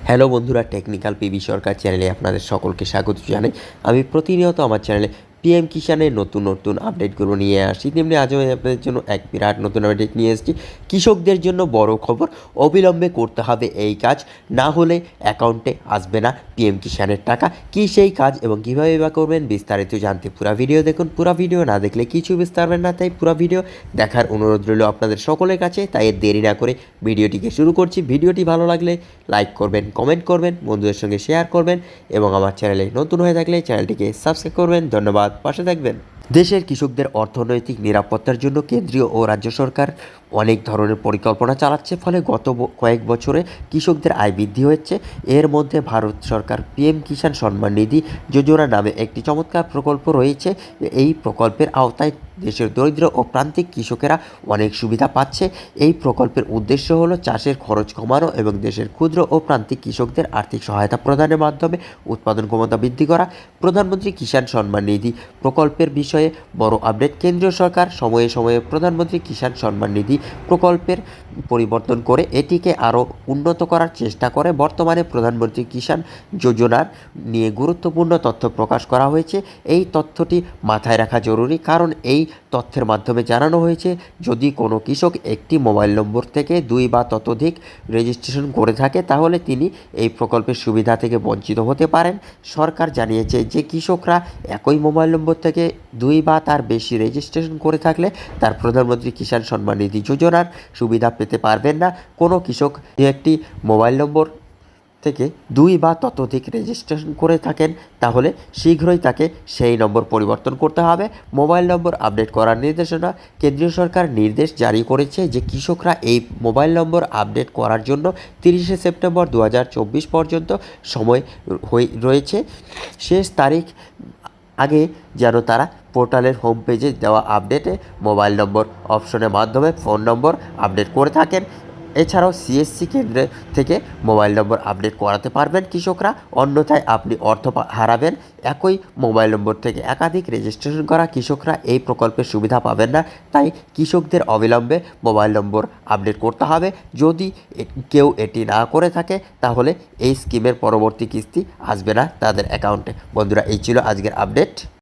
Hello বন্ধুরা, technical PB সরকার চ্যানেলে আপনাদের সকলকে স্বাগত জানাই। আমি প্রতিনিয়ত আমার চ্যানেলে পিএম কিষানের নতুন নতুন আপডেটগুলো নিয়ে আসি। তেমনি আজও আমি আপনাদের জন্য এক বিরাট নতুন আপডেট নিয়ে এসেছি। কৃষকদের জন্য বড় খবর, অবিলম্বে করতে হবে এই কাজ, না হলে অ্যাকাউন্টে আসবে না পিএম কিষানের টাকা। কী সেই কাজ এবং কীভাবে বা করবেন বিস্তারিত জানতে পুরো ভিডিও দেখুন। পুরো ভিডিও না দেখলে কিছু বুঝতে পারবেন না, তাই পুরো ভিডিও দেখার অনুরোধ রইল আপনাদের সকলের কাছে। তাই দেরি না করে ভিডিওটিকে শুরু করছি। ভিডিওটি ভালো লাগলে লাইক করবেন, কমেন্ট করবেন, বন্ধুদের সঙ্গে শেয়ার করবেন এবং আমার চ্যানেলে নতুন হয়ে থাকলে চ্যানেলটিকে সাবস্ক্রাইব করবেন। ধন্যবাদ, পাশে থাকবেন। দেশের কৃষকদের অর্থনৈতিক নিরাপত্তার জন্য কেন্দ্রীয় ও রাজ্য সরকার অনেক ধরনের পরিকল্পনা চালাচ্ছে, ফলে গত কয়েক বছরে কৃষকদের আয় বৃদ্ধি হচ্ছে। এর মধ্যে ভারত সরকার পিএম কিষাণ সম্মান নিধি যোজনা নামে একটি চমৎকার প্রকল্প রয়েছে। এই প্রকল্পের আওতায় দেশের দরিদ্র ও প্রান্তিক কৃষকেরা অনেক সুবিধা পাচ্ছে। এই প্রকল্পের উদ্দেশ্য হলো চাষের খরচ কমানো এবং দেশের ক্ষুদ্র ও প্রান্তিক কৃষকদের আর্থিক সহায়তা প্রদানের মাধ্যমে উৎপাদন ক্ষমতা বৃদ্ধি করা। প্রধানমন্ত্রী কিষাণ সম্মান নিধি প্রকল্পের বিষয়ে বড় আপডেট। কেন্দ্রীয় সরকার সময়ে সময়ে প্রধানমন্ত্রী কিষাণ সম্মান নিধি প্রকল্পের পরিবর্তন করে এটিকে আরও উন্নত করার চেষ্টা করে। বর্তমানে প্রধানমন্ত্রী কিষাণ যোজনার নিয়ে গুরুত্বপূর্ণ তথ্য প্রকাশ করা হয়েছে। এই তথ্যটি মাথায় রাখা জরুরি, কারণ এই তথ্যের মাধ্যমে জানানো হয়েছে যদি কোনো কৃষক একটি মোবাইল নম্বর থেকে 2 বা ততোধিক রেজিস্ট্রেশন করে থাকে তাহলে তিনি এই প্রকল্পের সুবিধা থেকে বঞ্চিত হতে পারেন। সরকার জানিয়েছে যে কৃষকরা একই মোবাইল নম্বর থেকে 2 বা তার বেশি রেজিস্ট্রেশন করে থাকলে তার প্রধানমন্ত্রী কিষাণ সম্মান নিধি যোজনার সুবিধা পেতে পারবেন না। কোনো কৃষক একটি মোবাইল নম্বর থেকে 2 বা ততোধিক রেজিস্ট্রেশন করে থাকেন তাহলে শীঘ্রই তাকে সেই নম্বর পরিবর্তন করতে হবে। মোবাইল নম্বর আপডেট করার নির্দেশনা। কেন্দ্রীয় সরকার নির্দেশ জারি করেছে যে কৃষকরা এই মোবাইল নম্বর আপডেট করার জন্য 30শে সেপ্টেম্বর 2024 পর্যন্ত সময় রয়েছে। শেষ তারিখ আগে যেন তারা পোর্টালের হোম পেজে দেওয়া আপডেটে মোবাইল নম্বর অপশনের মাধ্যমে ফোন নম্বর আপডেট করে থাকেন। এছাড়াও সিএসসি কেন্দ্র থেকে মোবাইল নম্বর আপডেট করাতে পারবেন কৃষকরা, অন্যথায় আপনি অর্থ হারাবেন। একই মোবাইল নম্বর থেকে একাধিক রেজিস্ট্রেশন করা কৃষকরা এই প্রকল্পের সুবিধা পাবেন না। তাই কৃষকদের অবিলম্বে মোবাইল নম্বর আপডেট করতে হবে। যদি কেউ এটি না করে থাকে তাহলে এই স্কিমের পরবর্তী কিস্তি আসবে না তাদের অ্যাকাউন্টে। বন্ধুরা, এই ছিল আজকের আপডেট।